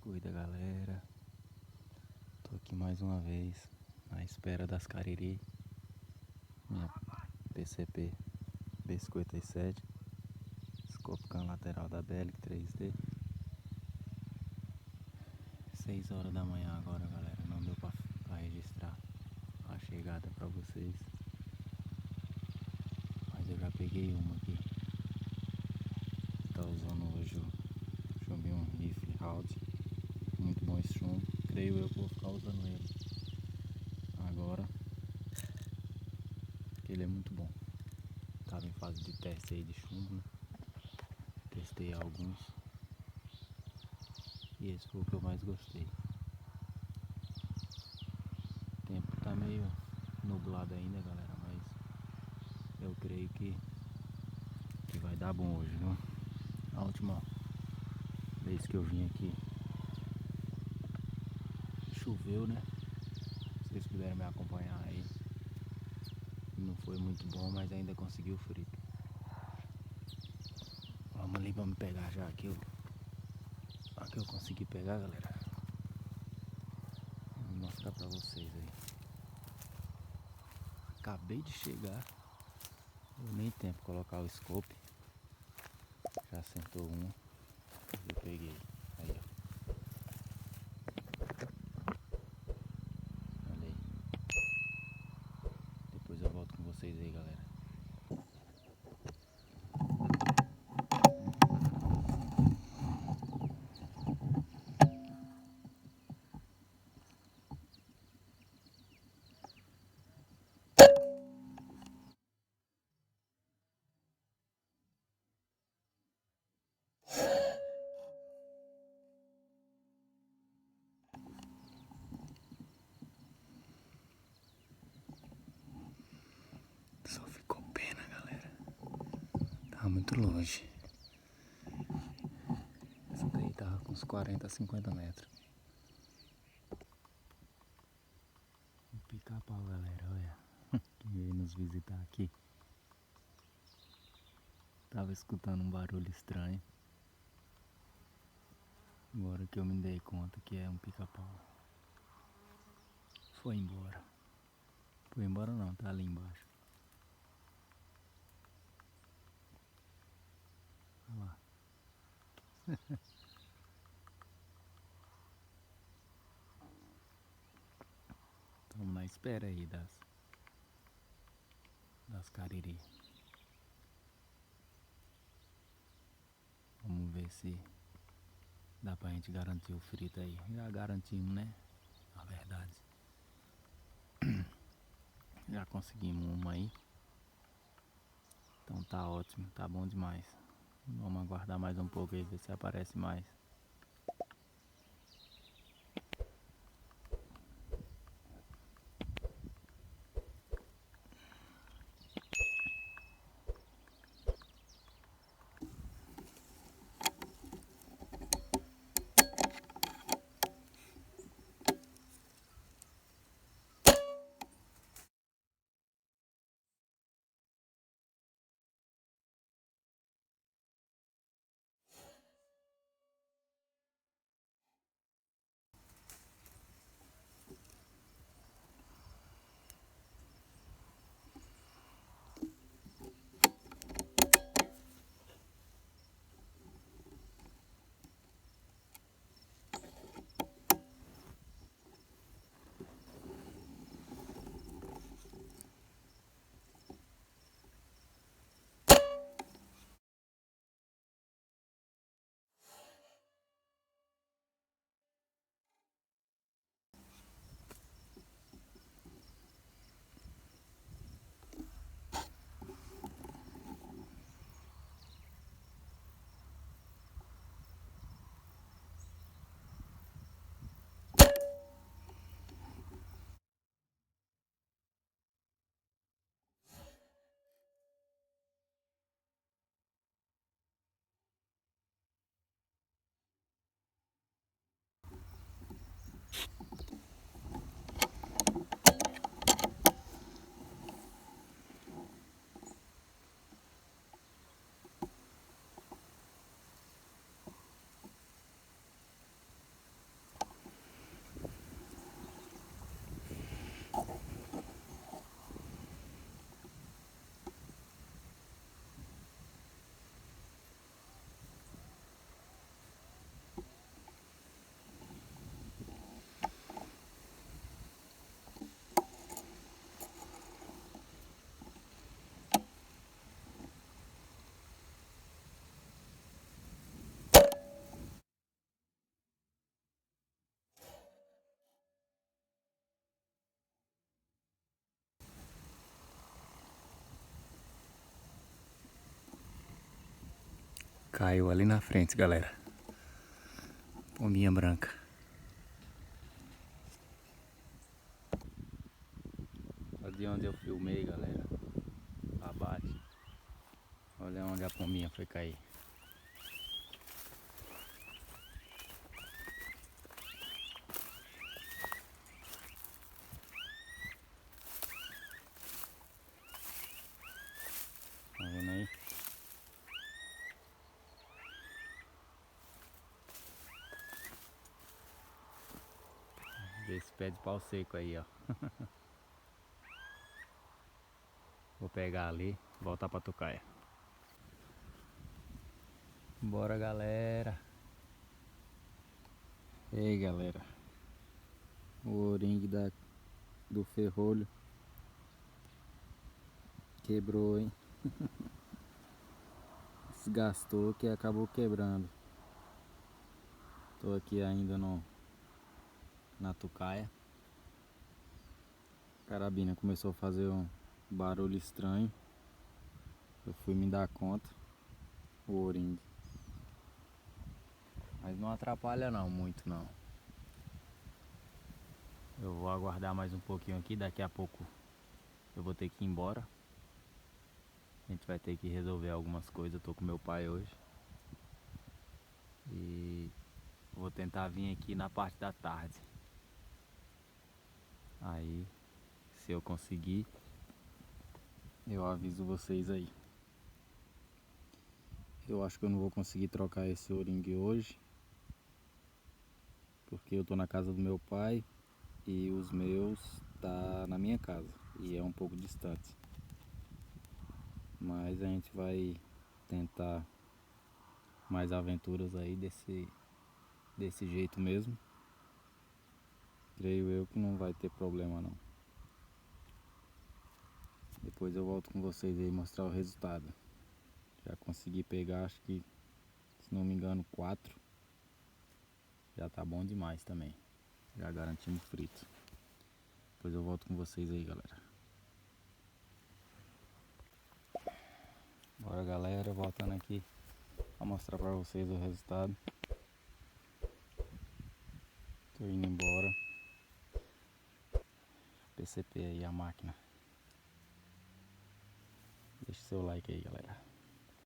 cuida, galera. Tô aqui mais uma vez na espera das Cariri. Minha PCP B57, Scope Cam lateral da Bellic 3D. 6 horas da manhã agora, galera. Não deu pra registrar a chegada pra vocês, mas eu já peguei uma aqui. Tá usando hoje o chumbinho Rifle Round. Muito bom esse chumbo. Creio eu que vou ficar usando ele agora, porque ele é muito bom. Tava em fase de teste aí de chumbo, né? Testei alguns e esse foi o que eu mais gostei. O tempo tá meio nublado ainda, galera, mas eu creio que vai dar bom hoje, viu? A última vez que eu vim aqui choveu, né? Vocês puderam me acompanhar aí. Não foi muito bom, mas ainda consegui o frito. Vamos ali, vamos pegar já aqui eu consegui pegar, galera. Vou mostrar pra vocês aí. Acabei de chegar, deu nem tempo de colocar o scope. Já sentou um, eu peguei. Aí, ó. Olha aí. Depois eu volto com vocês aí, galera. Só ficou pena, galera. Tava muito longe. Essa daí tava com uns 40 a 50 metros. Um pica-pau, galera, olha. Quem veio nos visitar aqui tava escutando um barulho estranho. Agora que eu me dei conta que é um pica-pau. Foi embora. Foi embora não, tá ali embaixo. Olha lá. Estamos na espera aí das Cariri. Vamos ver se dá pra gente garantir o frito aí. Já garantimos, né? Na verdade. Já conseguimos uma aí. Então tá ótimo, tá bom demais. Vamos aguardar mais um pouco aí, ver se aparece mais. Caiu ali na frente, galera. Pombinha branca. Ali onde eu filmei, galera. Abate. Olha onde a pombinha foi cair. Tá vendo aí? Esse pé de pau seco aí, ó. Vou pegar ali e voltar pra tocaia. Bora, galera. Ei, galera. O oringue do ferrolho quebrou, hein? Desgastou que acabou quebrando. Tô aqui ainda na tucaia. A carabina começou a fazer um barulho estranho. Eu fui me dar conta. O oringue. Mas não atrapalha não, muito não. Eu vou aguardar mais um pouquinho aqui. Daqui a pouco eu vou ter que ir embora. A gente vai ter que resolver algumas coisas. Eu tô com meu pai hoje. E vou tentar vir aqui na parte da tarde. Aí, se eu conseguir, eu aviso vocês aí. Eu acho que eu não vou conseguir trocar esse oringue hoje, porque eu tô na casa do meu pai e os meus tá na minha casa e é um pouco distante. Mas a gente vai tentar mais aventuras aí desse jeito mesmo. Creio eu que não vai ter problema não. Depois eu volto com vocês aí mostrar o resultado. Já consegui pegar, acho que, se não me engano, 4. Já tá bom demais também. Já garantimos frito. Depois eu volto com vocês aí, galera. Bora, galera, voltando aqui a mostrar pra vocês o resultado. Tô indo embora. PCP aí, a máquina. Deixa seu like aí, galera.